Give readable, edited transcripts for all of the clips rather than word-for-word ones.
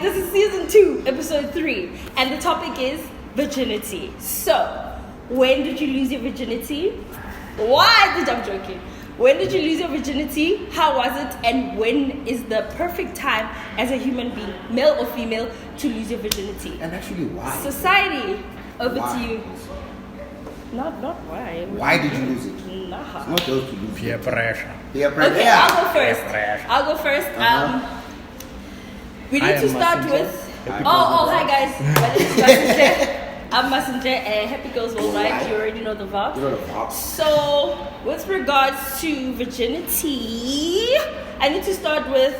this is season 2, episode 3, and the topic is virginity. So, when did you lose your virginity? Why did I'm joking? When did you lose your virginity? How was it? And when is the perfect time as a human being, male or female, to lose your virginity? And actually, why? Society, over to you. Not why. Why did you lose it? Nah. It's not those to lose. Peer pressure. Peer pressure. Okay, Yeah. I'll go first. We need to start with. Hi guys. My name is Messenger. I'm Messenger. Happy Girls Worldwide. You already know the vibe. You know the vibe. So, with regards to virginity, I need to start with.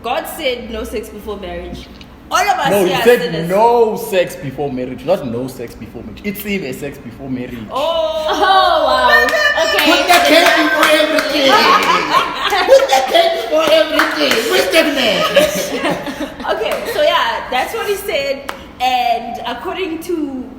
God said no sex before marriage. All of us No, here he are said sinners. no sex before marriage, not no sex before marriage. It's even sex before marriage. Oh wow. Okay. Put the cake before everything. Put the cake before everything. Wisdom man. Okay, so yeah, that's what he said. And according to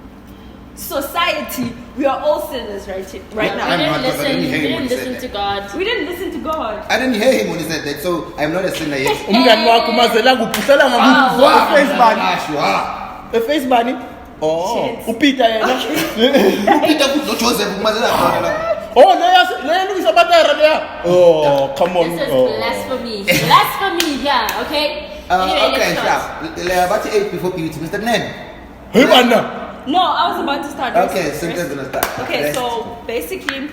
society, we are all sinners right now. I'm We not, because I didn't hear him when didn't he said listen that. to God. We didn't listen to God. I didn't hear him when he said that, so I'm not a sinner yet. Umngani wakho mazela ngupusela ngakuzo face bunny. Gosh, you are. A face bunny? Oh, Shit. uPeter yena. Peter kuzo Joseph kumazela khona la. Oh, leya lungisa batara leya. Oh, come on. This is Oh. blasphemy. Blasphemy, yeah, okay? Anyway, Okay, let's start. sure. About to 8 before beauty, Mr. Nen. Hey bana. No, I was about to start. Okay, Rest. Cynthia's gonna start. Okay, Rest. so basically,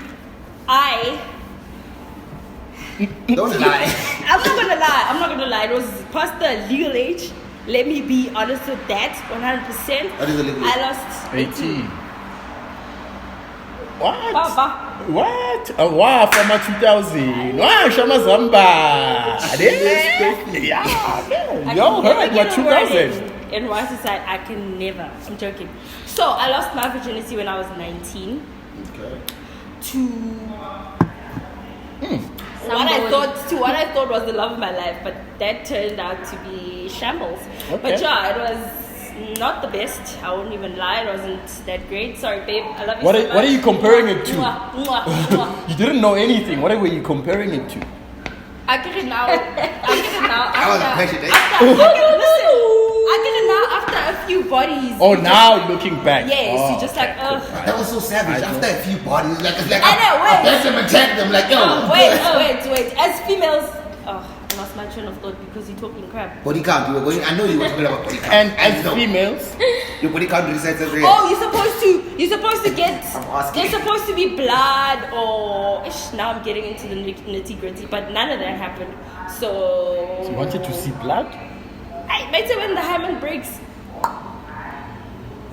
Don't lie. I'm not gonna lie. It was past the legal age. Let me be honest with that, 100%. What is the legal age? I lost 18. What? Baba. What? Wow, from 2000. Wow, Shama Zamba. Yeah, man. Yo, heard what 2000. In my society, I can never. I'm joking. So I lost my virginity when I was 19 Okay. to what I thought was the love of my life, but that turned out to be shambles. Okay. But yeah, it was not the best. I won't even lie, it wasn't that great. Sorry, babe. I love you. What so are- much. what are you comparing it to? Mwah, mwah, mwah. You didn't know anything. What were you comparing it to? I get it now. I was pressured, eh? Listen, I get it now after a few bodies. Oh, now looking back. Yes, Oh, you're just okay, like, cool. ugh. That was so savage. I After a few bodies, it's like I know, I wait. bet them attack them like, yo. Wait. As females, I lost my train of thought because you're talking crap. Body count. You were going. I know you were talking about body count. And as you know, females, your body count resides everywhere. Oh, you're supposed to get. I'm asking. There's supposed to be blood or. Now I'm getting into the nitty gritty, but none of that happened. So. you wanted to see blood? I better when the hymen breaks.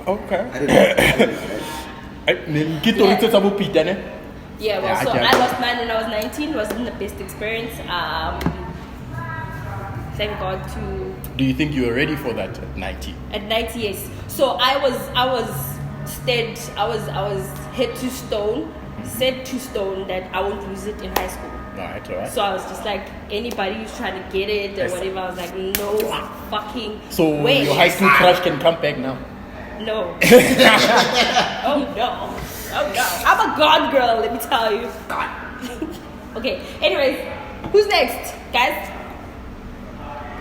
Okay. I didn't know. Yeah, well, Yeah, so okay. I lost mine when I was 19. It wasn't the best experience. Thank God to. Do you think you were ready for that at 90? At 90, yes. So I was stead. I was head to stone, set to stone that I won't lose it in high school. Alright. So I was just like, anybody who's trying to get it or Yes. whatever, I was like, no fucking So way. your high school crush can come back now. No. Oh no. I'm a God girl, let me tell you. Okay, anyways, who's next? Guys?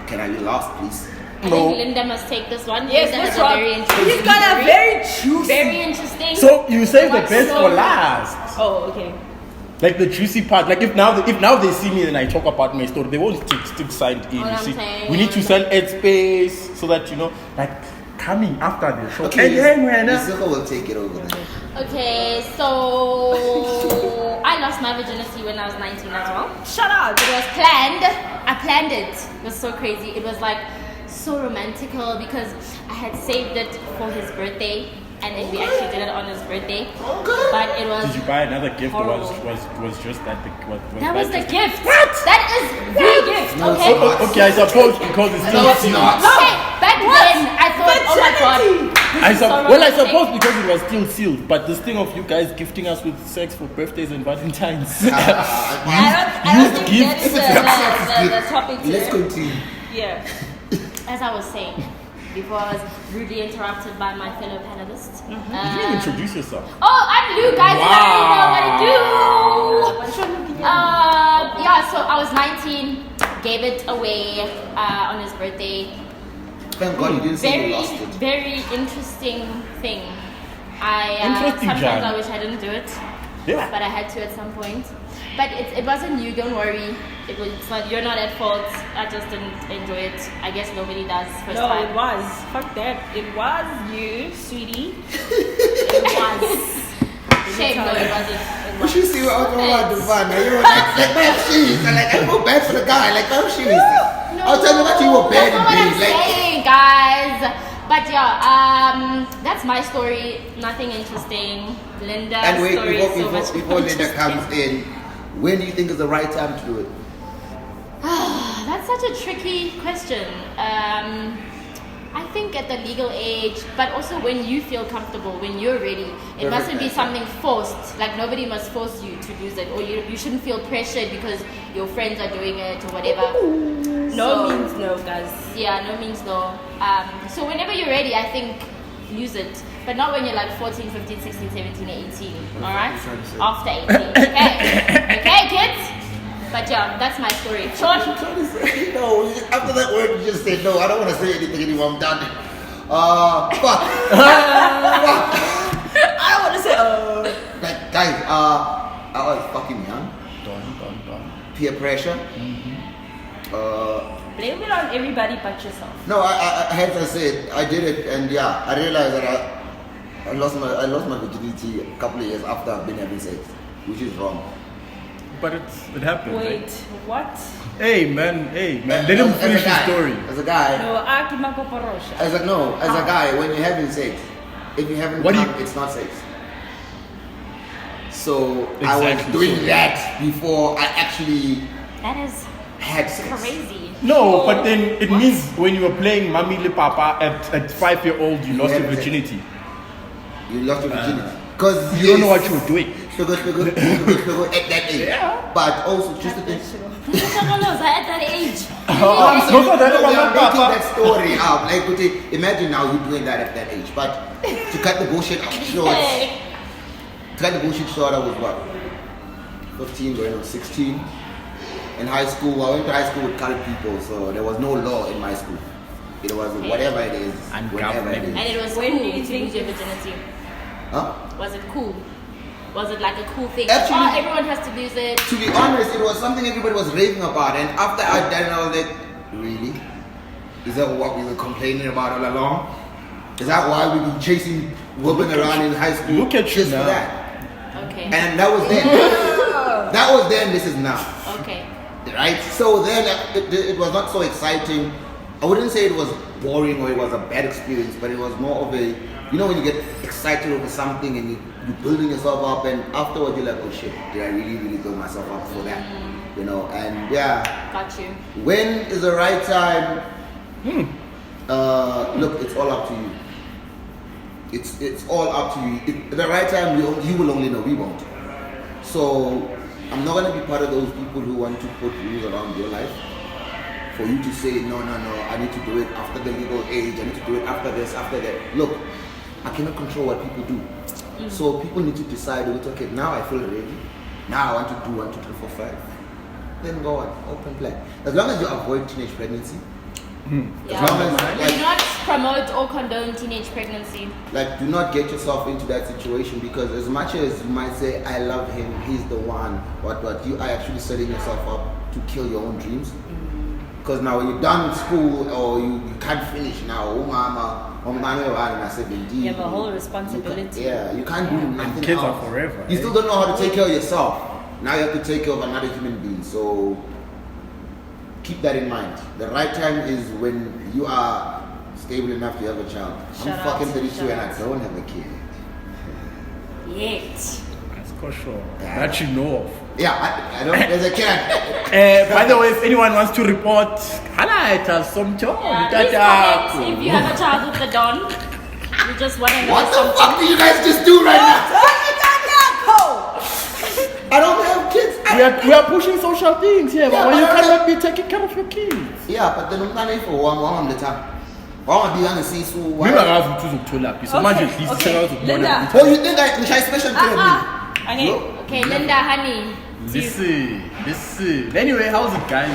Can I be last, please? I think Linda must take this one. Yes, Linda what's has a wrong? very interesting He's got a story. very juicy. Very interesting. So you save the What's best so- for last. Oh, okay. Like the juicy part. Like if now they see me and I talk about my story, they won't stick signed in. What You I'm see, saying. we need to sell ad space so that like coming after the show. Okay, man. Yisiko will take it over. Okay, so I lost my virginity when I was 19 as well. Shut up. It was planned. I planned it. It was so crazy. It was like so romantical because I had saved it for his birthday, and then we actually did it on his birthday. But it was Did you buy another gift or horrible. was just that the That was the just- gift. What? That is the gift. No, Okay. it's not. Okay, I suppose because it's still No, it's sealed. not. Okay. Back then, I thought, oh my god. I so I romantic. suppose because it was still sealed, but this thing of you guys gifting us with sex for birthdays and Valentines. I don't Used think gifts. that's the topic Let's today. continue. Yeah. As I was saying, before I was rudely interrupted by my fellow panelists. You didn't introduce yourself. Oh, I'm Lou, guys. Wow. I don't know what to do. Yeah, so I was 19, gave it away on his birthday. Thank God you didn't say you Very, lost it. very interesting thing. Interesting, sometimes Jan. I wish I didn't do it, Yeah. but I had to at some point. But it wasn't you. Don't worry. It's not. You're not at fault. I just didn't enjoy it. I guess nobody does first No, time. it was. Fuck that. It was you, sweetie. It was. Shame, no, it wasn't. It But you was. see what I'm talking about, Devon. You were like my shoes. And like, I feel bad for the guy. Like, my shoes. I'll tell you what, you were bad That's not what I'm in bed. Like, saying, guys. But yeah, that's my story. Nothing interesting. Linda's and wait, story is so much before more Linda interesting. comes in, when do you think is the right time to do it? That's such a tricky question. I think at the legal age, but also when you feel comfortable, when you're ready. It mustn't be something forced. Like nobody must force you to use it, or you shouldn't feel pressured because your friends are doing it or whatever. No means no, guys. Yeah, no means no. So whenever you're ready, I think use it. But not when you're like 14, 15, 16, 17, 18. Alright? After 18. Okay? Okay, kids? But yeah, that's my story. Sean? No, after that word you just said no. I don't want to say anything anymore. I'm done. Fuck. I don't want to say, Like, guys, I was fucking young. Done. Peer pressure. blame it on everybody but yourself. No, as I said, I did it, and yeah, I realized that I lost my virginity a couple of years after I've been having sex, which is wrong. But it happens. Wait, right? what? Hey man. Let him finish the story. As a guy, No, Aki Makoporosha. as a guy, when you're having sex, if you haven't What do come, you- it's not sex. So I Exactly was doing so. that before I actually That is had sex. crazy. No, but then it means when you were playing Mami Le Papa at 5-year-old, you lost your haven't virginity. You lost your virginity because You don't know what you were doing. Sugar at that age. Yeah. But also just to think. Shakaloza at that age. Those are the No, we are Mama making Papa. that story up. Like, imagine now you doing that at that age. But to cut the bullshit short, I was what? 15, going on 16. In high school, I went to high school with colored people, so there was no law in my school. It was whatever it is, And whatever it government. And is. it was When cool do you to think lose your virginity. Huh? Was it cool? Was it like a cool thing? Actually- Everyone has to lose it. To be honest, it was something everybody was raving about, and after I did it, I was like, really? Is that what we were complaining about all along? Is that why we were chasing women around in high school? Look at you just now. for that? Okay. And that was then. That was then, this is now. Okay. Right? So then it was not so exciting. I wouldn't say it was boring or it was a bad experience, but it was more of a, you know, when you get excited over something and you're building yourself up, and afterwards you're like, oh shit, did I really build myself up for that? You know, and yeah. Got you. When is the right time? Look, it's all up to you. It's all up to you. The right time, you will only know. We won't. So I'm not gonna be part of those people who want to put rules around your life for you to say no. I need to do it after the legal age. I need to do it after this, after that. Look, I cannot control what people do. So people need to decide. Okay, now I feel ready. Now I want to do 1, 2, 3, 4, 5. Then go on, open plan. As long as you avoid teenage pregnancy. Yeah. As long as, Do not promote or condone teenage pregnancy. like, do not get yourself into that situation, because as much as you might say, I love him, he's the one, what, you are actually setting yourself up to kill your own dreams. Because now when you're done with school or you can't finish now, you You have a whole responsibility. You can't do nothing kids are else. forever, You still don't know how to take care of yourself. Now you have to take care of another human being. So keep that in mind. The right time is when you are stable enough to have a child. Shout I'm out, fucking 32 shout and I out. don't have a kid. Yet. That's for sure. Yeah. That you know of. Yeah, I don't. There's a kid. By the way, if anyone wants to report, highlight us some job. Please comment if you have a child with the Don. We just want to know What the something. fuck do you guys just do right now? I don't have kids. We are pushing social things here, Yeah, but you but- cannot be taking care of your kids. Yeah, but then I'm not for one the time. I want to be on the see so. Maybe I have to tell you. So imagine this okay. is Linda. Oh, you think I special Okay. No. Okay, Linda, honey, Listen. Anyway, how's it, guys?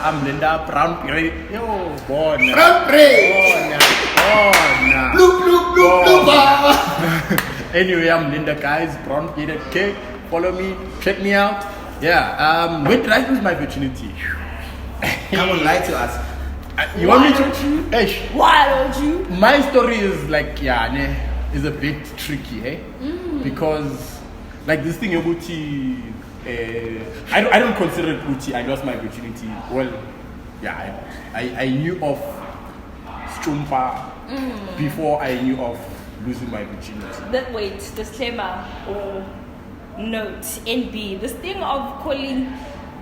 I'm Linda Brown. Yo, bona. Brown bread. Bona. Bloop. Anyway, I'm Linda, guys. Brown bearded cake. Follow me. Check me out. Yeah. When did I lose my virginity? Come on, lie to us. You want me to? Hey, Why don't you? my story is like is a bit tricky, eh? Because like this thing Uti, I don't consider it Uti. I lost my virginity. Well, yeah, I knew of Strumpa before I knew of losing my virginity. Wait, disclaimer or note, NB. This thing of calling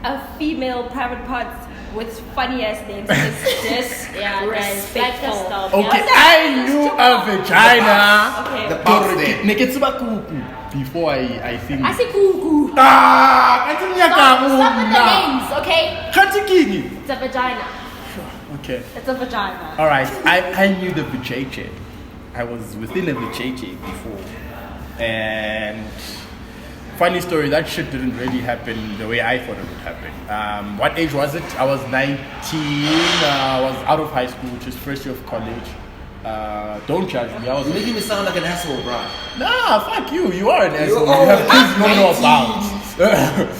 a female private parts with funny ass names is disrespectful. Okay, I knew a vagina. Okay. The box there. Before I think. I say cuckoo. I think Stop with the names, okay? It's a vagina. Okay. It's a vagina. All right. I knew the vajayjay. I was within a vajayjay before, and funny story. That shit didn't really happen the way I thought it would happen. What age was it? I was 19. I was out of high school, which is first year of college. Don't judge me. I was You're making me sound like an asshole, bro. Nah, fuck you. You are an asshole. all You have like things you don't know 19. about.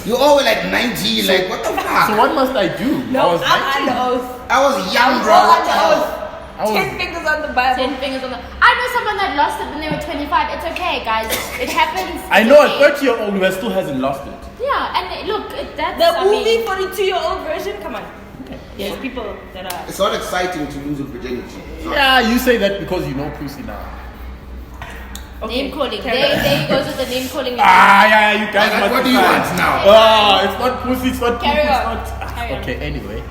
You're always like 19, like what the fuck? So what must I do? No, I was I'm 19. under oath. I was young, bro. I'm What the under hell? oath. I was- 10 fingers on the Bible. 10 fingers on the. I know someone that lost it when they were 25. It's okay, guys. It happens. I It's know okay. a 30-year-old who still hasn't lost it. Yeah, and look, that's. The I movie mean, 42-year-old version, come on. There's people that are. It's not exciting to lose a virginity. Yeah, you say that because you know pussy now. name calling. carry There goes with the name calling. Yeah, you guys Like, must what do you decide. want now? It's not pussy, it's not Carry poop, it's on. not. Carry on. Okay, anyway.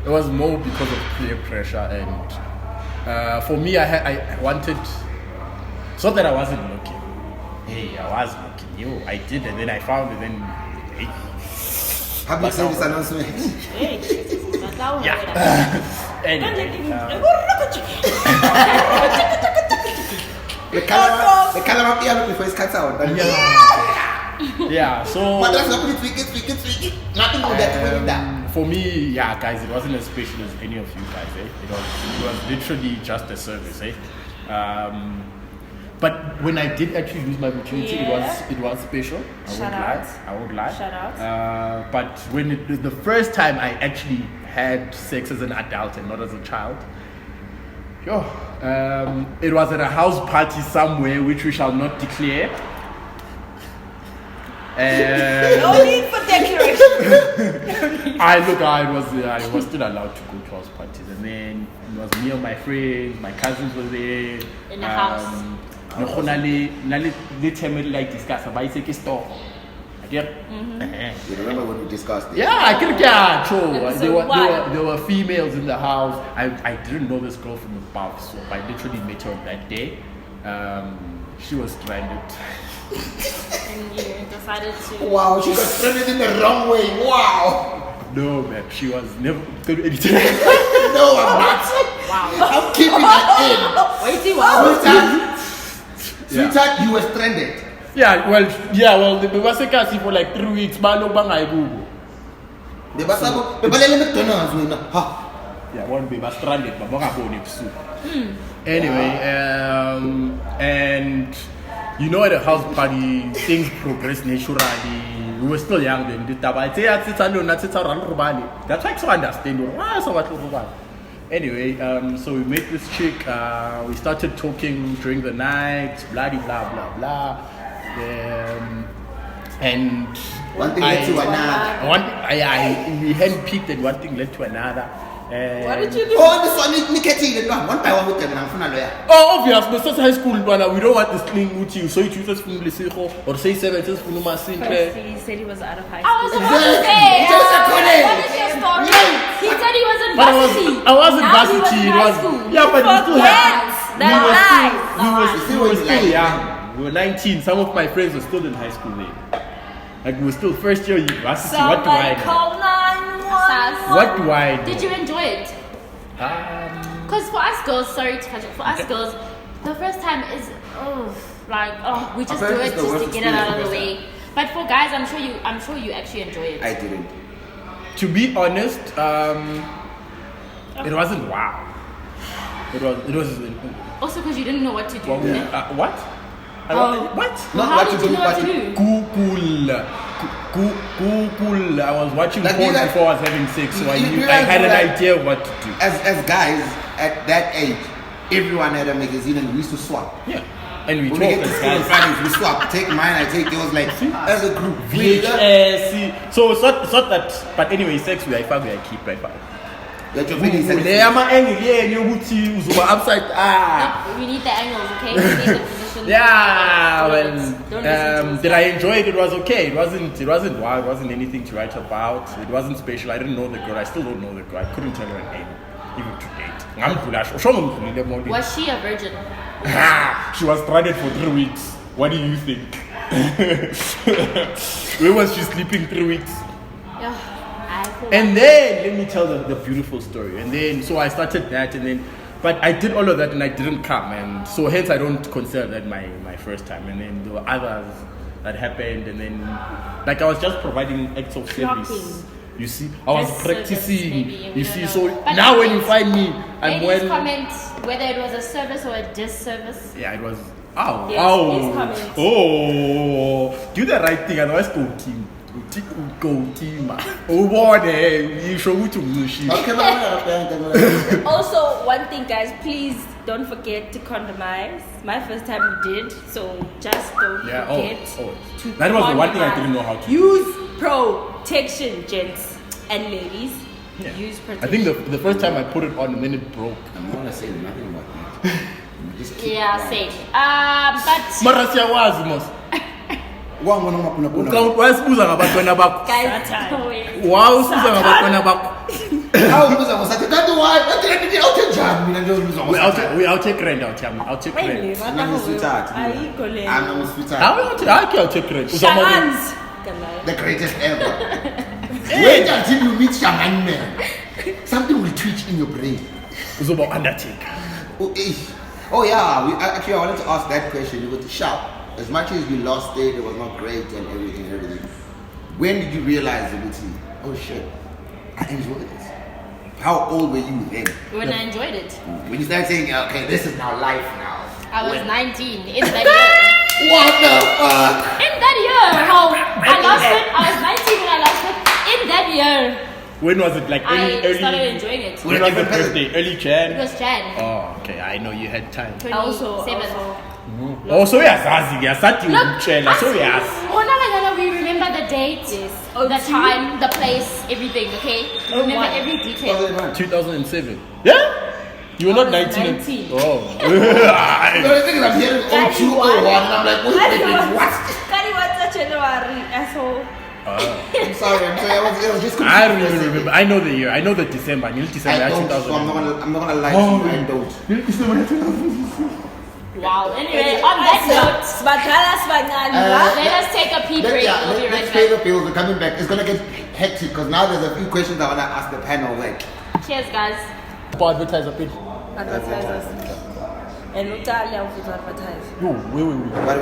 It was more because of peer pressure, and for me, I wanted. It's not that I wasn't looking. Hey, I was looking. I did, and then I found it. Then, hey, Have you seen this announcement? Hey, That's how we yeah. do it. Anyway, The camera piano before it's cut out. yeah. So. But that's not tweak it. Nothing will get when you die. For me, yeah, guys, it wasn't as special as any of you guys, eh? It was literally just a service, eh? But when I did actually lose my virginity, it was special. I won't lie. Shout out. But when the first time I actually had sex as an adult and not as a child, it was at a house party somewhere, which we shall not declare. No need for declaration. I was still allowed to go to house parties, and then it was me and my friends, my cousins were there. In the house. Like discuss about it store. You remember when we discussed it? Yeah, I can get there Episode one. were females in the house. I didn't know this girl from above, so I literally met her on that day. She was stranded. And you decided to. Wow, she got stranded in the wrong way. Wow. No, man, she was never. No, I'm not. Wow. I'm keeping that Waiting. in. Sweetheart, you were stranded. Well, the Baseka for like 3 weeks, but no bang I go. The basabo, the balele McDonald's, we know. Ha. Yeah, one baby was stranded, but I'm going to Anyway, and you know, at the house party, things progress naturally. We were still young then. That's why I can understand. Anyway, so we met this chick. We started talking during the night. Blah blah blah blah. And One thing led to another. we handpicked and one thing led to another. What did you do? Oh, this one, Niketi, one by one with them, and I'm from a lawyer. Oh, obvious, but since high school, we don't want this thing with you. So you choose from Lesego or say 7 from Numa Sinclair. First, he said he was out of high I school. was about to say. Just a college. What is your story? He said he was in But varsity. I was in Now he varsity. in It high was school. yeah, but we still had. That lies. We were still lying. young. We were 19. Some of my friends were still in high school then. Like we were still first year university. What do I Somebody know? call 911. What do I know? Did you enjoy it? Because for us girls, sorry to cut you, for us girls, The first time is we just do Apparently it it's the just worst to get it out of the experience way. But for guys, I'm sure you actually enjoy it. I didn't. To be honest, it wasn't wow. It was. Also, because you didn't know what to do. What? eh? What? I Oh. don't, what? Not How what did to you do, know what but to do? Cool. I was watching Like, porn you guys- before I was having sex, so I you knew I guys had know an that- idea of what to do. As guys at that age, everyone had a magazine and we used to swap. Yeah. And we When we talk get to as school on guys. Fridays, we swap. Take mine, I take yours. Like as a group. VHS. So it's not that. But anyway, sex we I keep right back. Like your feelings. Le ama-angle yenu ukuthi uzoba upside No, we need the angles, okay? We need the position. Yeah, Don't well, listen to did I enjoy it? It was okay. It wasn't wow. It wasn't anything to write about. It wasn't special. I didn't know the girl. I still don't know the girl. I couldn't tell her a name, even to date. Was she a virgin? She was stranded for 3 weeks. What do you think? Where was she sleeping 3 weeks? Yeah, I feel And then let me tell the beautiful story. And then so I started that, and then but I did all of that and I didn't come, and so hence I don't consider that my first time. And then there were others that happened, and then like I was just providing acts of service. Clocking. You see, I was Just service, practicing. maybe, we You don't see, know. so But now when you ladies- find me, I'm Ladies well. comment whether it was a service or a disservice. Yeah, it was. Ow, Yes, ow. please comment. Oh, do the right thing, otherwise go team. Go team. Oh, what? You show me to Mushi. Okay, Also, one thing, guys, please don't forget to condomize. My first time we did, so just don't Yeah, forget to that was the one thing I condomize. didn't know how to. Use protection, gents and ladies. Yeah. Use I protection. think the first time I put it on and then it broke. I'm not gonna say nothing about that. Just keep Yeah, quiet. same. But Mara siyawazi mos. Wangona ngapuna. Wasibuza ngabantwana bakho. Guys, Satan. wait. Wawusibuza ngabantwana bakho. Hawu ubuza ngosathi kanti why? Kanti kanti awuthe njani mina nje ubuza ngosathi. We out take rent out here. I'll take Wait, rent. Nangiswithatha. ayikho le. I'm a sweetheart. I'll take rent. Uzama Shangans. The greatest ever. Wait until you meet Shaman man. Something will twitch in your brain. uzoba undertaker. Oh yeah, actually I wanted to ask that question. You go to shop. As much as you lost it was not great and everything. When did you realize it? Oh shit, I enjoy this. How old were you then? When I enjoyed it. When you started saying, okay, this is now life now. I was 19 in that year. What the fuck? In that year, how I lost it. I was 19 when I lost it. In that year, When was it? Like I started early? enjoying it. When was the birthday? Early It Jan. was Jan. Oh, okay. I know you had time. 27. Oh, so uyazazi ke asathi Look, ukutshela so uyazi. we remember the date, Oh, the two? time, the place, everything, okay? We Oh, remember one. every detail. 2007. Yeah? You were not I was 19. 19. Oh. The thing is, I'm hearing 0201 and I'm like, wait, what? Kari what's January, asshole. I'm sorry, I was just confused. I don't even remember. I know the year. I know the December. Neil December I don't, 2000. so I'm not gonna lie to you, I don't. Wow. Anyway, on that note, let us take a pee break. We'll be Let's right pay the back. bills. We're coming back. It's gonna get hectic because now there's a few questions I wanna ask the panel. Like, Cheers, guys. Advertise a bit. Advertisers. And Utali will advertise. Wait. but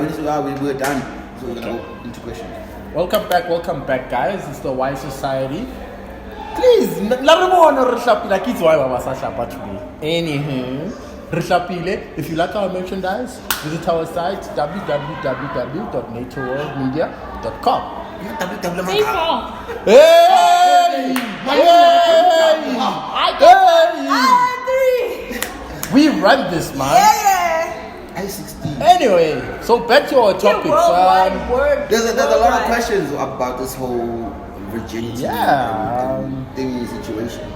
we're done. So we're gonna go into questions. Welcome back, guys. It's the Y Society. Please, laribona rihlapile. Kids why baba sahlapa today. Anywho, rihlapile. If you like our merchandise, visit our site www.natureworldmedia.com. Say four. Hey! We run this, man. I-16. Anyway, so back to our topics. There's a lot of questions about this whole virginity and thingy situation.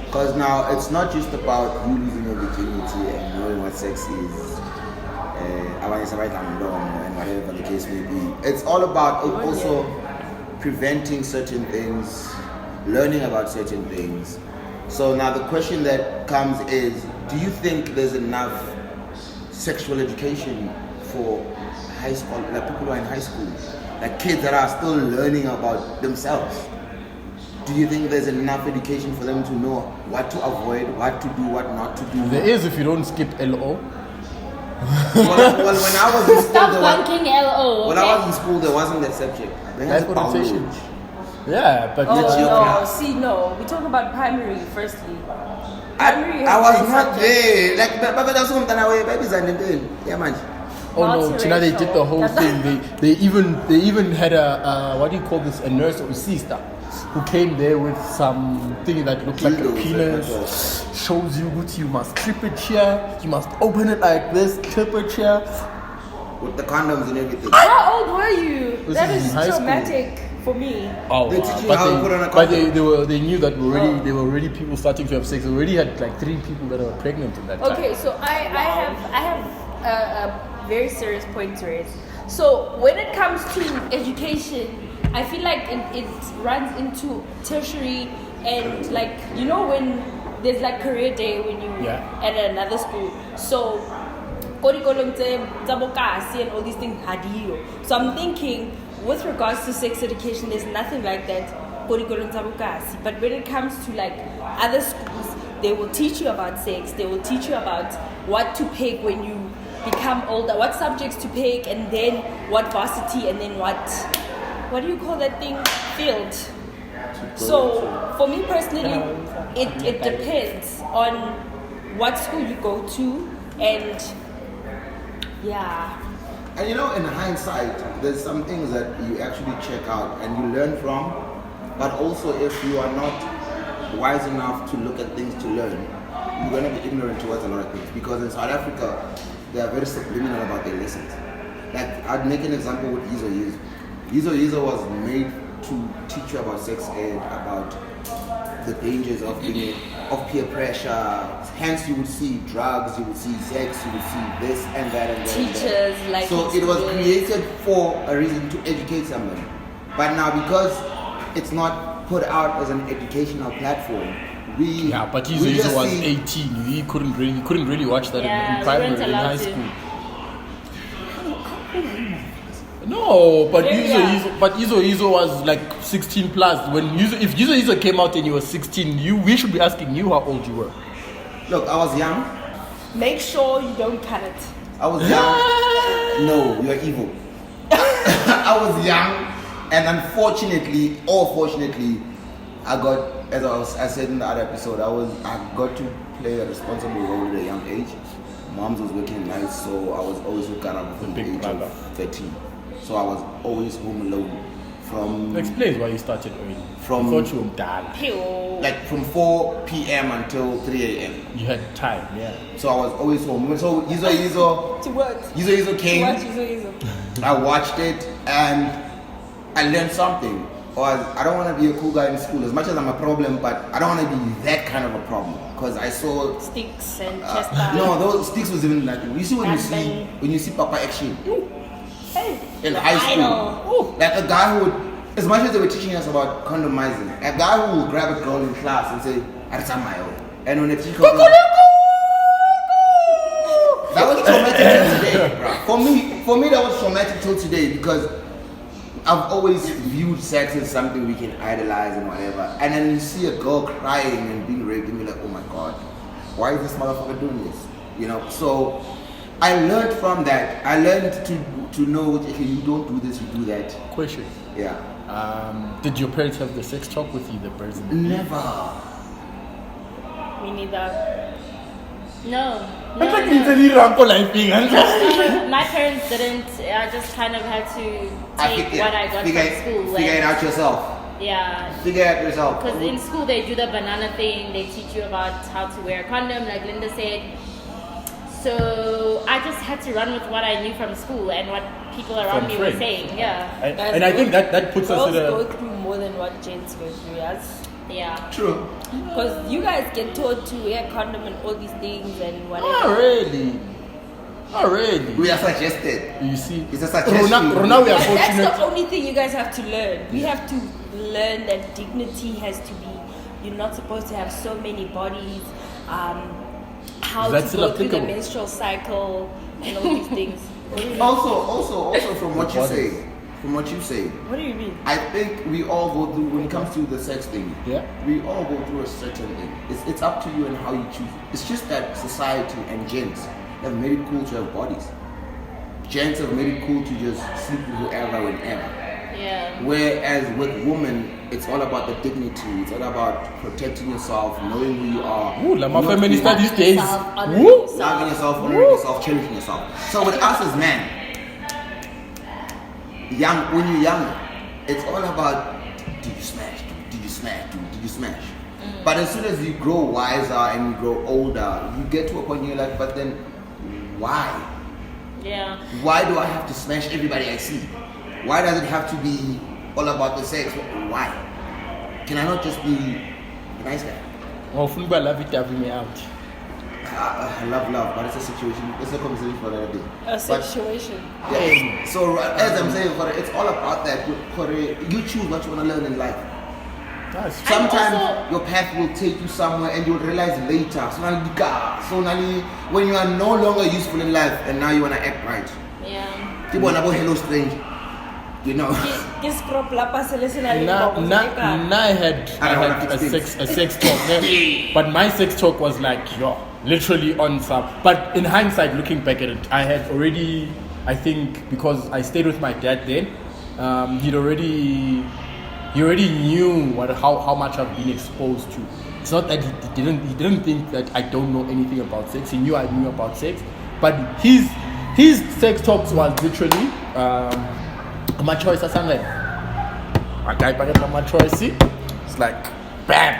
Because now it's not just about you losing your virginity and knowing what sex is, and whatever the case may be. It's all about also preventing certain things, learning about certain things. So now the question that comes is, do you think there's enough sexual education for high school, like people who are in high school, like kids that are still learning about themselves? Do you think there's enough education for them to know what to avoid, what to do, what not to do? There is if you don't skip LO. Well, when I was in school, Stop bunking LO. when I was in school, there wasn't that subject. They had Life orientation. biology. Yeah, but Oh geography. no, no. We talk about primary firstly. I was not there. Like, but that was something away. Babies and then, yeah, man. oh no, Tina, they did the whole That's thing. They even had a what do you call this? A nurse or a sister who came there with something that looked like a Dildos, penis. Shows you what you must clip it here. You must open it like this. Clip it here. With the condoms and everything. How old were you? This That is is in high school. traumatic for me. Oh, They teach you how to put on a but condom. they knew that there were already people starting to have sex. They already had like 3 people that were pregnant in that time. Okay, so I have a very serious point to raise. So when it comes to education, I feel like it runs into tertiary and like when there's like career day when you at another school. So and all these things hadiyo. So I'm thinking with regards to sex education, there's nothing like that. But when it comes to like other schools, they will teach you about sex. They will teach you about what to pick when you become older, what subjects to pick, and then what varsity, and then what do you call that thing? Field. So for me personally, it depends on what school you go to, and yeah. And in hindsight, there's some things that you actually check out and you learn from, but also if you are not wise enough to look at things to learn, you're going to be ignorant towards a lot of things. Because in South Africa, they are very subliminal about their lessons. Like, I'd make an example with Yizo Yizo. Yizo Yizo was made to teach you about sex ed, about the dangers of peer pressure. Hence, you would see drugs, you would see sex, you would see this and that and that. Teachers and that. like So it was created for a reason to educate somebody. But now because it's not put out as an educational platform, but Yizo was 18. He couldn't really watch that in primary, in high school. No, but Yizo was like 16 plus. If Yizo came out and you were 16, we should be asking you how old you were. Look, I was young. Make sure you don't cut it. I was young. No, you're evil. I was young, and unfortunately, or fortunately, I got, as I said in the other episode, I got to play a responsible role at a young age. Moms was working nights, so I was always hooked up from the age of 13. So I was always home alone. Explain why you started early. I thought you were dad. Like from 4 p.m. until 3 a.m. You had time, yeah. So I was always home. So Yizo To what? Yizo came. To watch Yizo. I watched it and I learned something. Or I don't want to be a cool guy in school as much as I'm a problem, but I don't want to be that kind of a problem because I saw sticks and chest bars. No, those sticks was even nothing. You see when you see Papa action in high school, like a guy who would, as much as they were teaching us about condomizing, a guy who would grab a girl in class and say, "Aritzamayo," and when the teacher comes, that was traumatic till today, bro. For me, that was traumatic till today because I've always viewed sex as something we can idolize and whatever. And then you see a girl crying and being raped and you're like, oh my God, why is this motherfucker doing this? So I learned from that. I learned to know, okay, you don't do this, you do that. Question. Yeah. Did your parents have the sex talk with you, the person? Never. Me neither. No. My parents didn't. I just kind of had to take what I got from school. Figure it out yourself. Yeah. Figure it out yourself. Because in school they do the banana thing. They teach you about how to wear a condom, like Linda said. So I just had to run with what I knew from school and what people around me were saying. Yeah. And I think that puts us in a... Girls go through more than what gents go through, yes? Yeah. True. Because you guys get taught to wear condom and all these things and whatever. Not really. Not really. We are suggested. You see? It's a suggestion. Rona, we are That's fortunate. the only thing you guys have to learn. We have to learn that dignity has to be, you're not supposed to have so many bodies, how That's to go through the applicable. menstrual cycle and all these things. Also from what you say. From what you say, What do you mean? I think we all go through, when it comes to the sex thing, Yeah. we all go through a certain thing. It's up to you and how you choose. It's just that society and gents have made it cool to have bodies. Gents have made it cool to just sleep with whoever, whenever. Yeah. Whereas with women, it's all about the dignity. It's all about protecting yourself, knowing who you are. Ooh, la not feminist being- these days. Honoring Woo! yourself. Loving yourself, honoring yourself, cherishing yourself. So with us as men, when you're young, it's all about did you smash? Did you smash? Did you smash? But as soon as you grow wiser and you grow older, you get to a point where you're like, but then why? Yeah. Why do I have to smash everybody I see? Why does it have to be all about the sex? Why? Can I not just be a nice guy? Oh, football love it having me out. I love, but it's a situation. It's a conversation for another day. A But- situation. Yeah. So as I'm saying, it's all about that. You choose what you want to learn in life. Nice. Sometimes also- your path will take you somewhere and you'll realize later. So now when you are no longer useful in life and now you want to act right. Yeah. People want to go hello stranger. You know. Ke scrop lapa se le sena le Now bobo, I se ka. had a sex talk, but my sex talk was like literally on some. But in hindsight, looking back at it, I had already, I think, because I stayed with my dad then, he already knew how much I've been exposed to. It's not that he didn't think that I don't know anything about sex. He knew I knew about sex, but his sex talks was literally. My choice as something. My guy back at my choice. See, it's like, bam.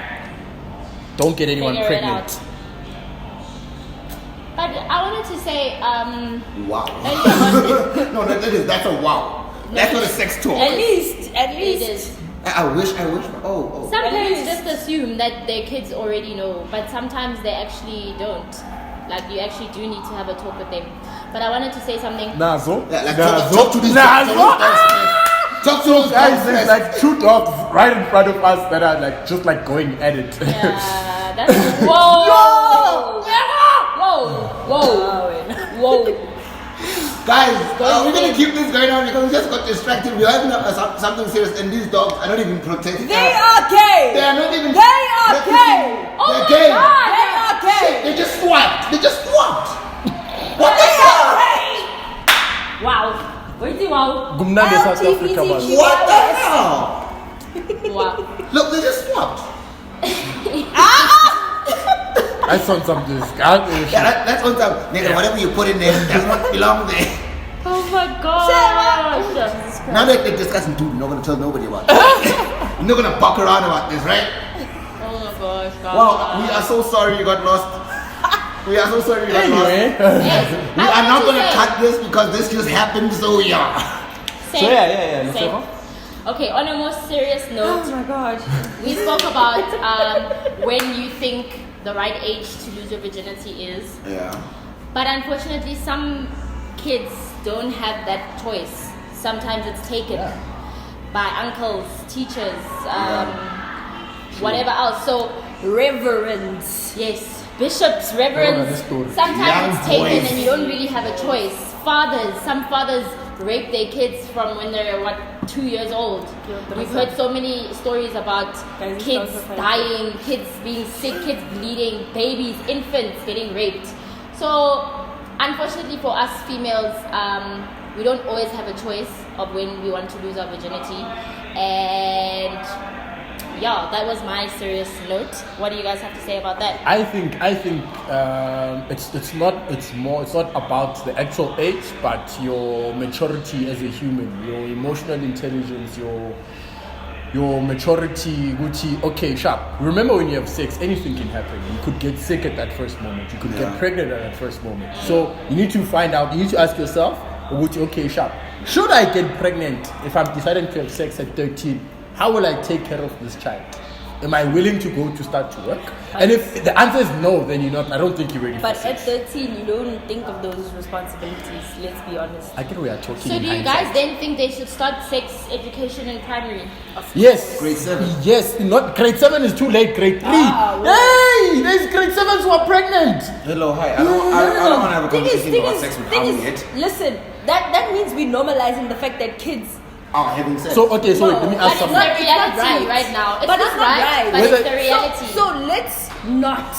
Don't get anyone Figure it pregnant. out. But I wanted to say, Wow. earlier on, No, that's a wow. That's not a sex talk. At least. it is. I wish. Oh. Some At parents least. just assume that their kids already know, but sometimes they actually don't. Like, you actually do need to have a talk with them. But I wanted to say something. Nazo. Yeah, like talk to these Nazo. Talk to those Guys, guys. there's like two dogs right in front of us that are like just like going at it. Yeah, that's whoa, whoa. Guys, we're gonna keep this going on because we just got distracted. We're having something serious, and these dogs are not even protected. They are gay. They are not even. They are gay. Oh They're my gay. God. They are gay. They just swapped. What the They hell? are gay. Wow. Where's the wow? Gumnande South Africa man. LGBTQ. What the hell? Wow. Look, they just swapped. I saw some disgusting shit. Yeah, that's on time. Nigga, whatever you put in there does not belong there. Oh my gosh. Now that they're discussing, dude, you're not gonna tell nobody about this. You're not gonna buck around about this, right? Oh my gosh. God. Well, we are so sorry you got lost. We are so sorry you got Anyway. lost. Yes. We are not gonna cut this because this just happened, so yeah. Same. So yeah. Same. Lucifer? Okay, on a more serious note, Oh my god. we spoke about when you think the right age to lose your virginity is. Yeah. But unfortunately, some kids don't have that choice. Sometimes it's taken by uncles, teachers, whatever else. So, Reverence. yes, bishops, Oh, reverends. this story. Sometimes Young it's taken boys. and you don't really have a choice. Some fathers rape their kids from when they're 2 years old. We've heard so many stories about Guys, kids it's also dying, kids being sick, kids bleeding, babies, infants getting raped. So unfortunately for us females, we don't always have a choice of when we want to lose our virginity. And yeah, that was my serious note. What do you guys have to say about that? I think it's not about the actual age, but your maturity as a human, your emotional intelligence, your maturity. Okay, sharp. Remember, when you have sex, anything can happen. You could get sick at that first moment. You could get pregnant at that first moment. So you need to find out. You need to ask yourself, okay, sharp. Should I get pregnant if I'm deciding to have sex at 13? How will I take care of this child? Am I willing to go to start to work? And if the answer is no, then you're not. I don't think you're ready But for at sex. 13, you don't think of those responsibilities. Let's be honest. I get we are talking. So in do you hindsight. guys then think they should start sex education in primary? Yes. Grade 7. Yes. Not grade 7 is too late. Grade 3. well. Hey, there's grade 7s who are pregnant. Hello, hi. I don't want to have a conversation about sex with thing Amu is, yet. listen, that means we're normalizing the fact that kids. Having sex. So okay. So No, let me But ask it's something. the reality right. right now. It's But not it's not right. but Whether- it's the reality. So let's not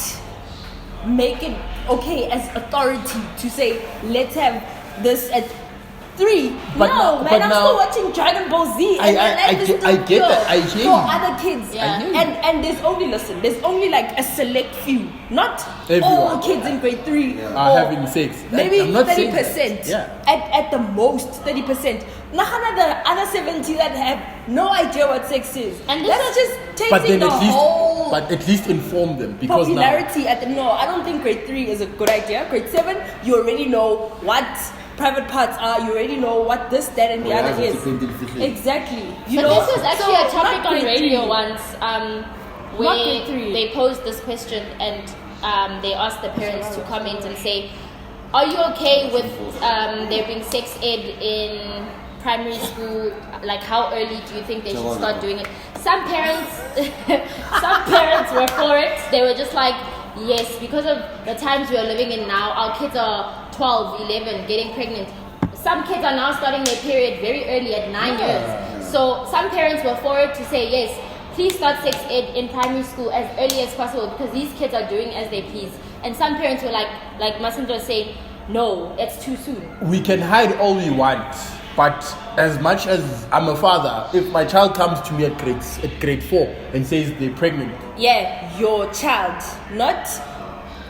make it okay as authority to say let's have this at 3. But no, now- man, but I'm now- still watching Dragon Ball Z. And I get that. I hear for you. other kids. I hear you. And there's only like a select few, not Everyone. all kids in grade 3 Are having sex. Maybe I'm not saying 30%. that. Yeah. At the most 30%. Nahana the other 70 that have no idea what sex is. And this that's is- just But taking then the at least, whole but at least inform them because now. popularity no, I don't think grade 3 is a good idea. Grade 7, you already know what private parts are, you already know what this, that and the Oh, yeah, other it's is. different, different. Exactly. You But know, this was actually so a topic not on grade radio 3. once, Not where grade 3. they posed this question and they asked the parents to comment and say, are you okay with there being sex ed in primary school? Like, how early do you think they should start doing it? Some parents, some parents were for it. They were just like, yes, because of the times we are living in now, our kids are 12, 11, getting pregnant. Some kids are now starting their period very early at 9 years. So some parents were for it to say, yes, please start sex ed in primary school as early as possible because these kids are doing as they please. And some parents were like Masindra was saying, no, it's too soon. We can hide all we want, but as much as I'm a father, if my child comes to me at grade 4 and says they're pregnant, Yeah, your child, not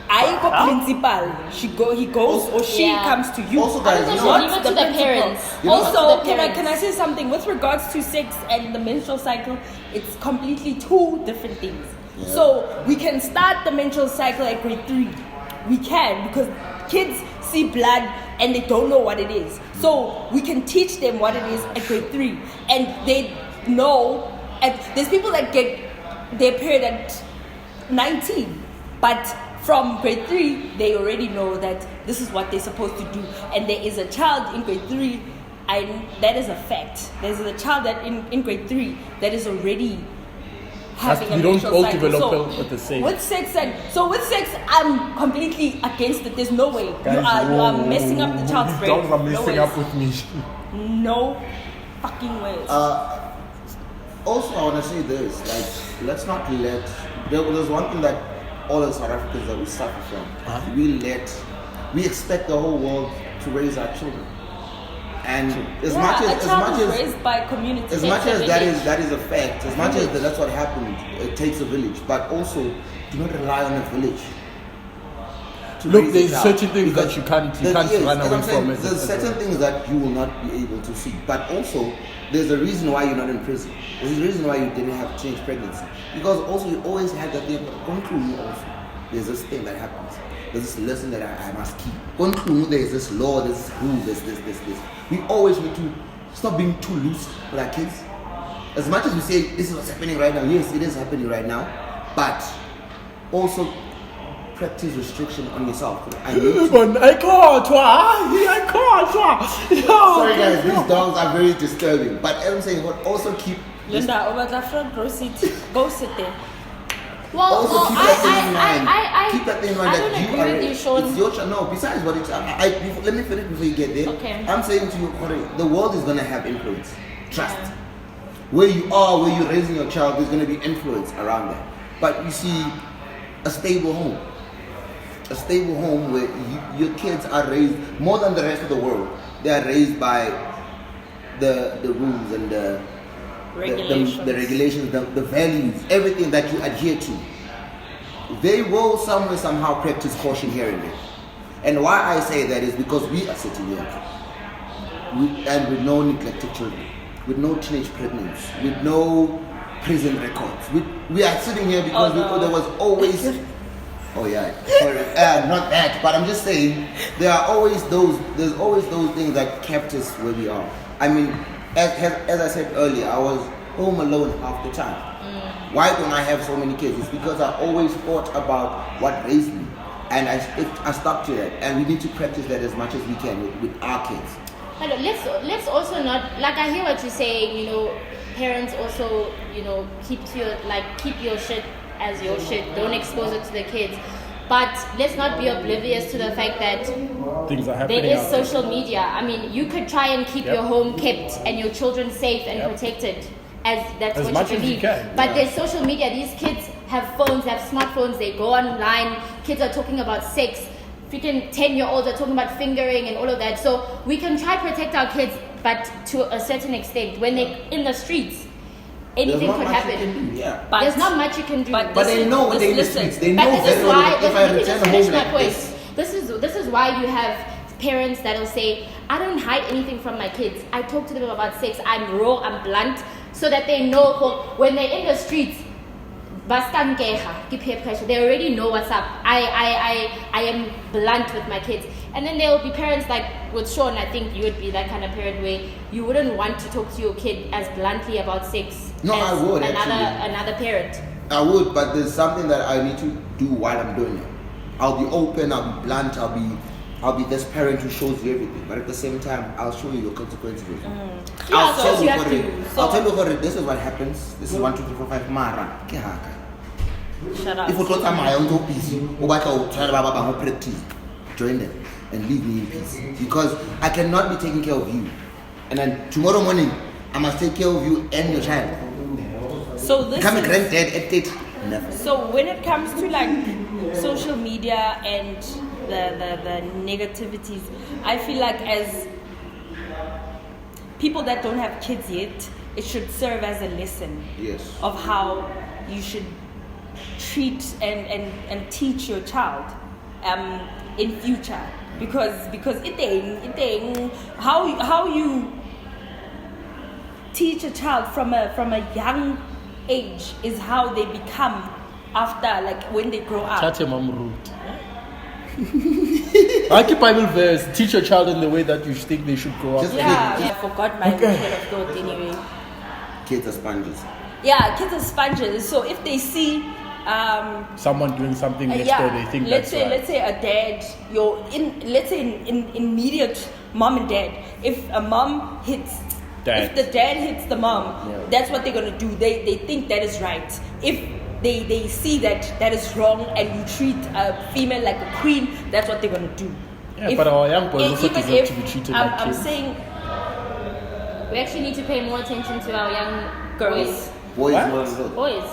Aiko principal. He goes or she Yeah. comes to you. Also, guys, you know Not what? Leave it to the principal. parents. You know Also, what? To the can I parents. say something with regards to sex and the menstrual cycle? It's completely two different things. Yeah. So we can start the menstrual cycle at grade 3. We can because kids see blood and they don't know what it is. So we can teach them what it is at grade 3, and they know. And there's people that get their period at 19, but from grade 3 they already know that this is what they're supposed to do. And there is a child in grade 3, that is a fact. There's a child that in grade 3 that is already having a we don't menstrual all cycle. develop at the same. With sex, I'm completely against it. There's no way. You Guys, are messing up the child's brain. Dogs are No messing ways. up with me. No fucking ways. Also, I want to say this, like, let's not let, there's one thing that all the South Africans that we suffer from, we expect the whole world to raise our children. And as much a as child is raised by community. as much as that is a fact, as much as that's what happened, it takes a village, but also do not rely on a village. to Look, raise a there's child. certain things Because that you can't yes, run as away I'm saying, from it. There's certain things that you will not be able to see, but also there's a reason why you're not in prison. There's a reason why you didn't have teenage pregnancy, because also you always had that thing. Going through you also, there's this thing that happens. There's this lesson that I must keep. Going through you, there's this law, there's this rule, there's this. We always need to stop being too loose with our kids. As much as we say this is what's happening right now, yes, it is happening right now, but also practice restriction on yourself. I can't. Sorry guys, these dogs are very disturbing. But I'm saying, but also keep. Linda, over the front row seat. Go sit there. Also keep that thing in mind. I Keep that thing in mind I that don't you agree are. with you, Sean. It's your child. No, besides what it's. Let me finish before you get there. Okay. I'm saying to you, Corey, the world is gonna have influence. Trust. Where you are, where you're raising your child, there's gonna be influence around that. But you see, a stable home where your kids are raised more than the rest of the world. They are raised by the rules and the regulations, the values, everything that you adhere to. They will somewhere, somehow practice caution here and there. And why I say that is because we are sitting here and with no neglected children, with no teenage pregnancy, with no prison records. We are sitting here because there was always... Oh yeah, sorry, not that, but I'm just saying there's always those things that kept us where we are. I mean, as I said earlier, I was home alone half the time. Why don't I have so many kids? It's because I always thought about what raised me, and I stuck to that. And we need to practice that as much as we can with our kids. But let's also not, like, I hear what you're saying. You know, parents also, you know, keep your shit as your shit. Don't expose it to the kids. But let's not be oblivious to the fact that Things are happening. there is out there. social media. I mean, you could try and keep your home kept and your children safe and protected, as that's As what much you as you believe. can, But there's social media. These kids have phones, they have smartphones. They go online. Kids are talking about sex. freaking 10-year-olds are talking about fingering and all of that. So we can try protect our kids, but to a certain extent, when they're in the streets, anything could happen. Yeah. But There's not much you can do. But they know when they're in the streets. They But know this is very why. well if I Let me return just finish home my like point. this. This is why you have parents that'll say, I don't hide anything from my kids. I talk to them about sex. I'm raw. I'm blunt, so that they know when they're in the streets. They already know what's up. I am blunt with my kids. And then there will be parents like with Sean. I think you would be that kind of parent where you wouldn't want to talk to your kid as bluntly about sex No, as I would, another parent. I would, but there's something that I need to do while I'm doing it. I'll be open, I'll be blunt, I'll be this parent who shows you everything. But at the same time, I'll show you your consequences. Yeah, so you have to. I'll tell you for it, this is what happens. This is 1, 2, 3, 4, 5, Mara. Ke haka. Shut up. If you don't my own busy, practice, join them and leave me in peace. Because I cannot be taking care of you. And then tomorrow morning, I must take care of you and your child. So this Become a is, granddad at 8. Never. so when it comes to like social media and the negativities, I feel like as people that don't have kids yet, it should serve as a lesson Yes. of how you should treat and teach your child in future, because it how you teach a child from a young age is how they become after, like when they grow up. Chat mom root. I keep Bible verse. Teach your child in the way that you think they should grow up. Just- Yeah, I forgot my train of thought anyway. Kids are sponges. Yeah, kids are sponges. So if they see Someone doing something next door, they think let's that's say right. let's say a dad, let's say in immediate mom and dad, if a mom hits Dad. if the dad hits the mom, Yeah. that's what they're gonna do. They think that is right. If they see that is wrong and you treat a female like a queen, that's what they're gonna do. Yeah, but our young boys also even deserve if to be treated like I'm kids. saying We actually need to pay more attention to our young girls. Boys, What? more than girls. boys.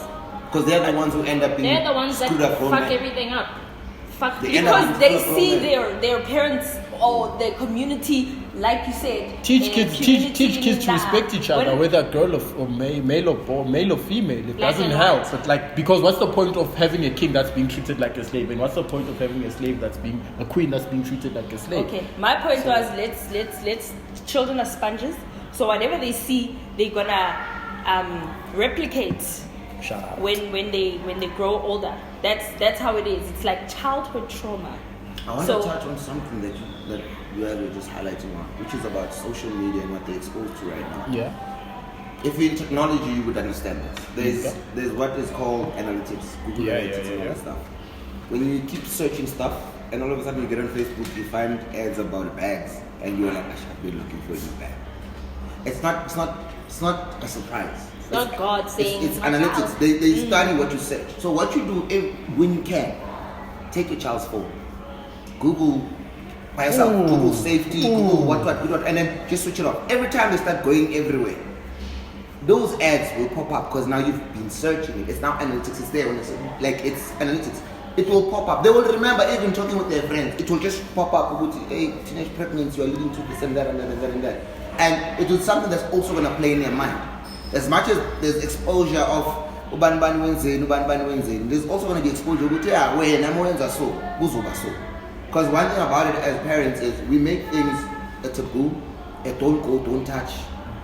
Because they're the ones who end up being They're the ones that screwed up grown fuck men. everything up. Fuck They end up Because they being see screwed up grown men. their parents or their community, like you said. Teach their kids, community teach kids to in respect each other, when- whether a girl or male or female. It Black doesn't and help. white. But like, because what's the point of having a king that's being treated like a slave, and what's the point of having a slave that's being a queen that's being treated like a slave? Okay, my point was let's children are sponges, so whatever they see, they're gonna replicate Shut up. when they grow older. That's how it is. It's like childhood trauma. I want So- to touch on something that you guys were just highlighting on, which is about social media and what they're exposed to right now. Yeah. If you're in technology, you would understand this. Okay. There's what is called analytics, Google Yeah, Analytics, yeah, and all yeah. that stuff. When you keep searching stuff, and all of a sudden you get on Facebook, you find ads about bags, and you're like, I've been looking for a new bag. It's not a surprise. It's not God saying it's my analytics. child. They study what you say. So what you do when you can, take your child's phone, Google by yourself, Ooh. Google safety, Google Ooh. what, and then just switch it off. Every time they start going everywhere, those ads will pop up because now you've been searching it. It's now analytics. It's there on the side. Like it's analytics. It will pop up. They will remember even talking with their friends. It will just pop up. Hey, teenage pregnancy, you are leading to this and that and that and that and that. And it is something that's also going to play in their mind. As much as there's exposure of Uban Wednesday, there's also going to be exposure. Because one thing about it as parents is we make things a taboo, a don't go, don't touch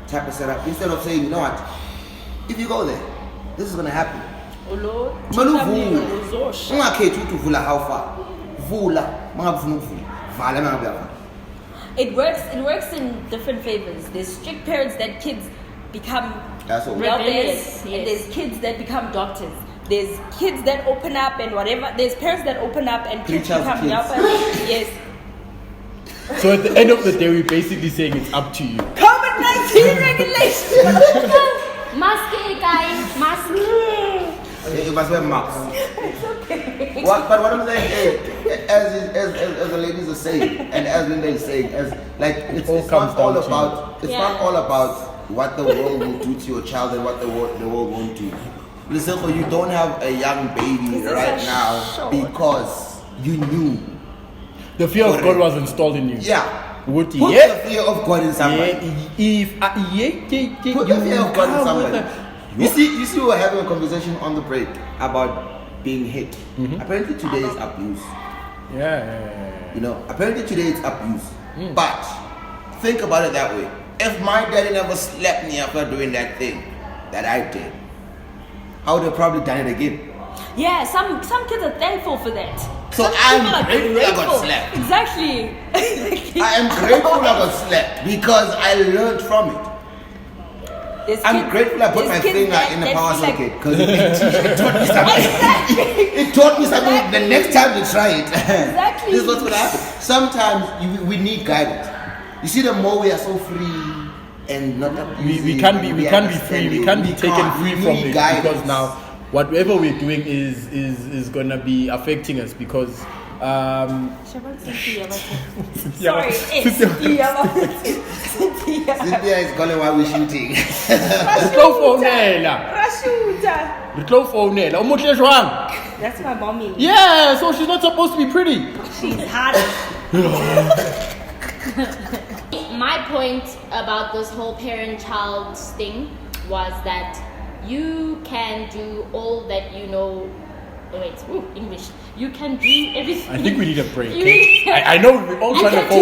type of setup. Instead of saying, you know what, if you go there, this is going to happen. Ulo, Maluvula. uzosha. Ungakhethi ukuthi uvula how far. Vula, mangafuna ukuvula. Vala mangabe. It works in different favors. There's strict parents that kids become That's all. rebels, Rebellious, and yes. there's kids that become doctors. There's kids that open up and whatever. There's parents that open up and kids Preachers' become kids. helpers. Yes. So at the end of the day, we're basically saying it's up to you. COVID-19 regulations. Mask, guys, mask. You must wear masks. But what I'm saying is, as the ladies are saying, and as Linda is saying, it's all comes not all down to about it's not all about what the world will do to your child and what the world won't do. Listen, you don't have a young baby This is right a now short. because you knew The fear of God was installed in you. Yeah. Would Put yeah. the fear of God in somebody. Put the fear of God in somebody. You see, we were having a conversation on the break about being hit. Apparently today is abuse. Yeah. You know, apparently today it's abuse. But think about it that way. If my daddy never slapped me after doing that thing that I did, I would have probably done it again. Yeah, some kids are thankful for that. So Some I'm people are grateful I got slapped. Exactly. I am grateful I got slapped because I learned from it. I'm grateful I put my finger in the power socket because it taught me something. It taught me something. The next time you try it, Exactly. this is what's going to happen. Sometimes we need guidance. You see, the more we are so free and not abusing, we can't be free. We can't be taken free from it guidance. because now whatever we're doing is gonna be affecting us because. Sorry, Yeah. Cynthia is calling while we're shooting. That's my mommy. Yeah, so she's not supposed to be pretty. She's hot. My point about this whole parent-child thing was that you can do all that you know. Oh wait, English. You can do everything. I think we need a break. Okay? I know we're all trying to focus.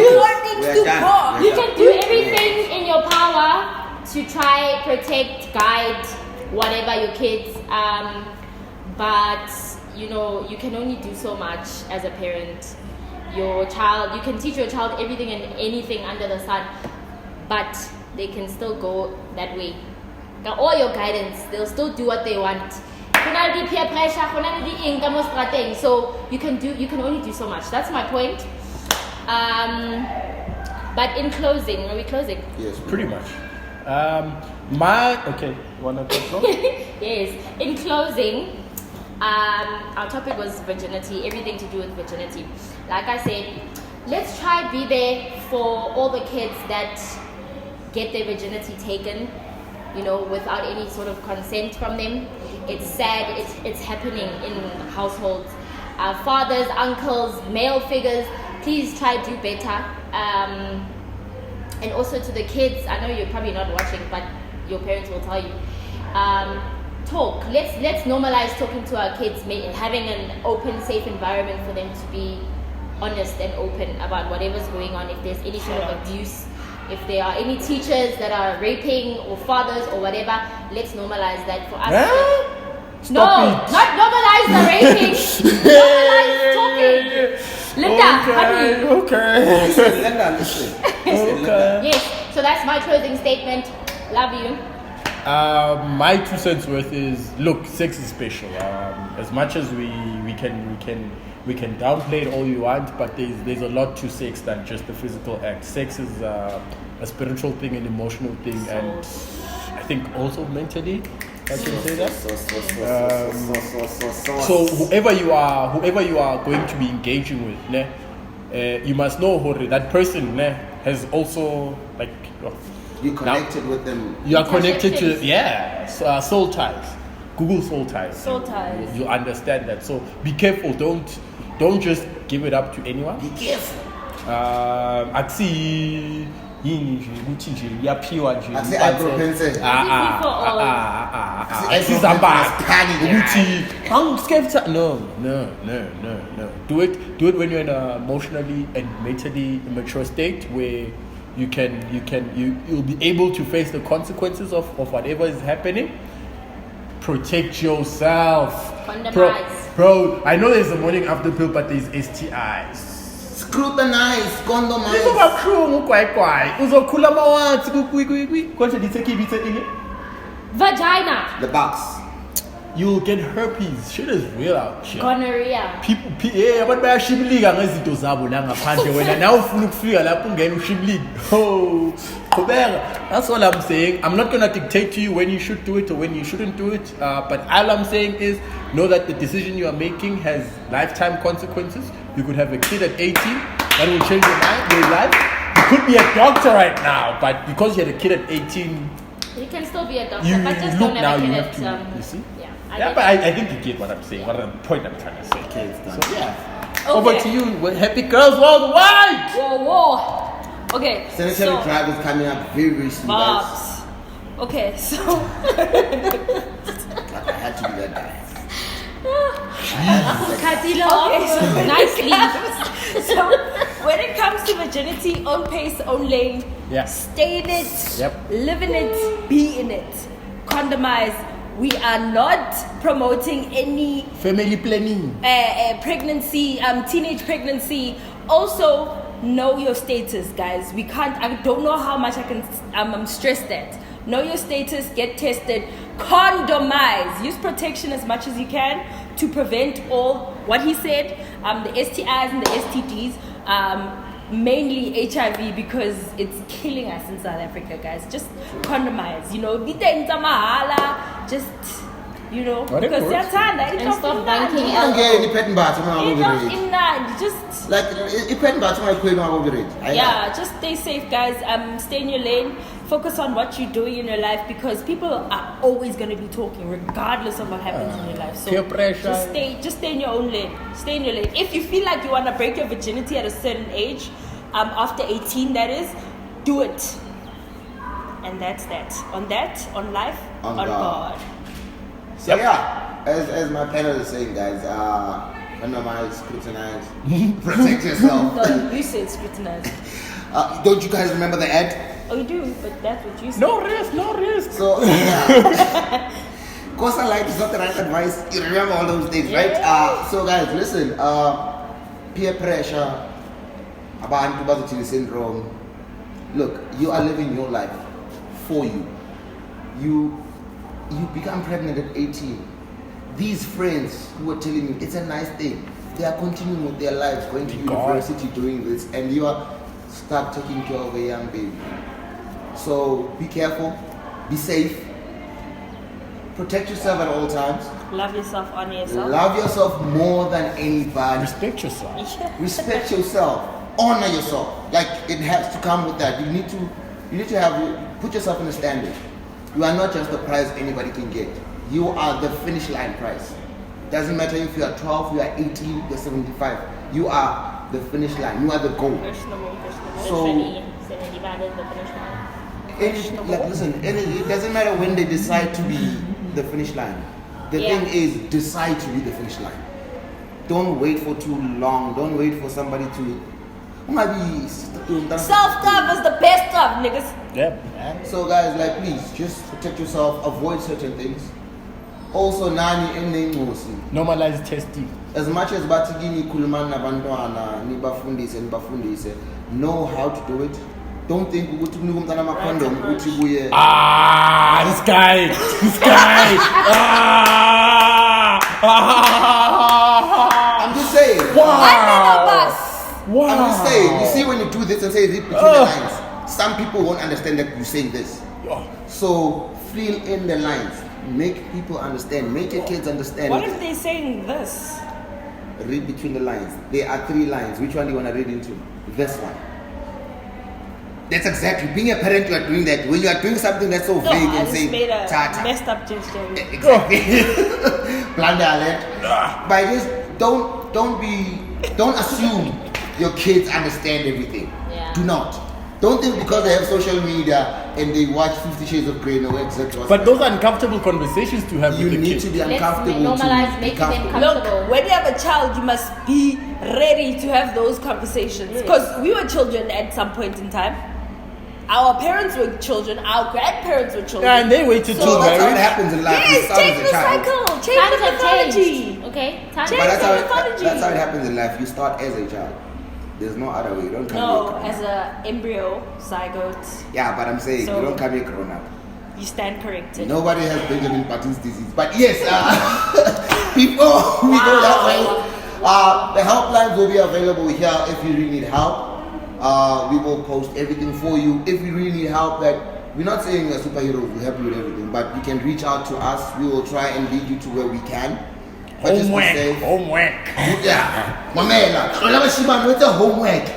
You can do everything in your power to try, protect, guide, whatever your kids. But you know, you can only do so much as a parent. Your child, you can teach your child everything and anything under the sun, but they can still go that way. Now, all your guidance, they'll still do what they want. Peer pressure, so you can only do so much. That's my point. But in closing, are we closing? Yes, Pretty much. Okay, wanna talk? Yes. In closing, our topic was virginity, everything to do with virginity. Like I said, let's try be there for all the kids that get their virginity taken, you know, without any sort of consent from them. It's sad, it's happening in households. Fathers, uncles, male figures, please try to do better. And also to the kids, I know you're probably not watching, but your parents will tell you. Talk. Let's normalize talking to our kids, having an open, safe environment for them to be honest and open about whatever's going on. If there's any sort of abuse, if there are any teachers that are raping or fathers or whatever, let's normalize that for us. Not normalize the raping. Normalize talking. Linda, honey. Okay. Linda, listen. Okay. Yes. So that's my closing statement. Love you. My 2 cents worth is, look, sex is special. As much as we can downplay it all you want, but there's a lot to sex than just the physical act. Sex is a spiritual thing, an emotional thing, and I think also mentally. I can say that. So whoever you are going to be engaging with, you must know that person has also like. You connected with them. You are connected to soul ties. Google soul ties. Soul ties. You understand that. So be careful. Don't just give it up to anyone. Be careful. Akusi yini nje yaphiwa nje. Akusi agrophense. I'm scared. No. Do it when you're in an emotionally and mentally immature state where you'll be able to face the consequences of whatever is happening. Protect yourself. Bro, I know there's a morning after pill, but there's STIs. Scrutinize, condomize. Vagina. The box. You'll get herpes. Shit is real out here. Gonorrhea. Abantu bayashibilika ngezinto zabo la ngaphandle wena nawe ufuna ukufika lapho ungena ushibilika. Oh, qhubeka. That's all I'm saying. I'm not gonna dictate to you when you should do it or when you shouldn't do it. But all I'm saying is know that the decision you are making has lifetime consequences. You could have a kid at 18 that will change your life. You could be a doctor right now, but because you had a kid at 18, you can still be a doctor, you but just look don't now. have a You kid have to. You see. Yeah. But I think you get what I'm saying. What the point I'm trying to say. Okay, it's done. So yeah. Over to you. We're happy girls worldwide. Whoa. Okay. Sanitary drive is coming up very, very soon, guys. Bobs. Okay, so. I had to be that guy. Katila, Okay, so nicely. So when it comes to virginity, own pace, own lane, Yeah. stay in it, Yep. live in it, be in it, condomize. We are not promoting any Family planning. pregnancy, teenage pregnancy. Also, know your status, guys. We can't. I don't know how much I can stress that. Know your status. Get tested. Condomize. Use protection as much as you can to prevent all what he said. The STIs and the STDs. Mainly HIV because it's killing us in South Africa, guys. Just condomize. You know, just. You know, Whatever because works. And stop banking You don't get any patent bars when I'm enough over it. in that. Just Like, it patent bars when I'm over it. yeah, just stay safe, guys. Stay in your lane. Focus on what you're doing in your life because people are always going to be talking, regardless of what happens in your life. So peer pressure. just stay in your own lane. Stay in your lane. If you feel like you want to break your virginity at a certain age, after 18, that is, do it. And that's that. On life, On on God. God. So yeah, as my panel is saying, guys, condomize, scrutinize, protect yourself. No, you said scrutinize. Don't you guys remember the ad? Oh, you do, but that's what you said. No risk. So, yeah. Coastal life is not the right advice. You remember all those things, right? So, guys, listen. Peer pressure, abantu bazithini syndrome. Look, you are living your life for you. You become pregnant at 18. These friends who are telling you it's a nice thing, they are continuing with their lives, going to university, doing this, and you are stuck taking care of a young baby. So be careful, be safe, protect yourself at all times. Love yourself, honor yourself. Love yourself more than anybody. Respect yourself. Yeah. Respect yourself, honor yourself. Like, it has to come with that. You need to put yourself in a standard. You are not just the prize anybody can get. You are the finish line prize. Doesn't matter if you are 12, you are 18, you're 75. You are the finish line. You are the goal. Questionable. So, listen, it doesn't matter when they decide to be the finish line. The thing is, decide to be the finish line. Don't wait for too long. Don't wait for somebody to. Self-love is the best love, niggas. Yep. So guys, like, please just protect yourself. Avoid certain things. Also, nani enengosi. Normalize testing. As much as batigini kulman nabantwana nibafundise, know how to do it. Don't think ukuthi kunika umntana ama-condom ukuthi kuye. This guy. I'm just saying. Wow. I'm just saying. You see, when you do this and say it between the lines, some people won't understand that you're saying this. So fill in the lines. Make people understand. Make your kids understand. What if they're saying this? Read between the lines. There are 3 lines. Which one do you want to read into? This one. That's exactly. Being a parent, you are doing that. When you are doing something that's so vague and saying, made a tata. messed up gesture. Exactly. Blunder alert. But just don't assume your kids understand everything. Yeah. Do not. Don't think because they have social media and they watch 50 Shades of Grey, know exactly what's But those happening. uncomfortable conversations to have You with the need kids. to be Let's uncomfortable. normalize to be making them comfortable. comfortable. Look, when you have a child, you must be ready to have those conversations. Because we were children at some point in time. Our parents were children. Our grandparents were children. Yeah, and they waited So till That's how it marriage. happens in life. You Yes, start change as a the child. cycle. Change Times the have mythology. changed. Okay? Times Change But the that's mythology. how it happens in life. You start as a child. There's no other way. You don't come No, here. as a embryo, zygote, Yeah, but I'm saying So- you don't come here grown up. you stand corrected. Nobody has Benjamin Button's disease. But yes, before we go that way, the helplines will be available here if you really need help. We will post everything for you. If you really need help, that we're not saying we're superheroes, we'll help you with everything, but you can reach out to us. We will try and lead you to where we can. But just be safe. Homework. Yeah. Mamela. It's a homework.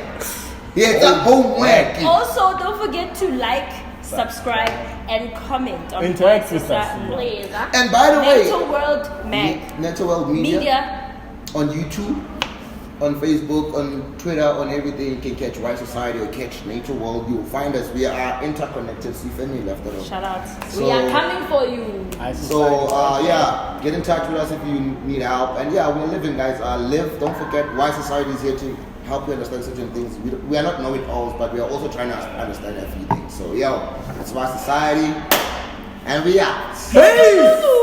Yeah, it's a homework. Also, don't forget to like, subscribe, and comment on Interact with us. Please, huh? And by the way, Mental World Mag Mental World Media Media. on YouTube, on Facebook, on Twitter, on everything. You can catch White Society or catch Nature World. You'll find us. We are interconnected. See family left at all. Shout out. So- We are coming for you. So yeah, get in touch with us if you need help. And yeah, we're living, guys. Live. Don't forget, White Society is here to help you understand certain things. We are not know-it-alls, but we are also trying to understand a few things. So yo, it's White Society, and we out. Peace!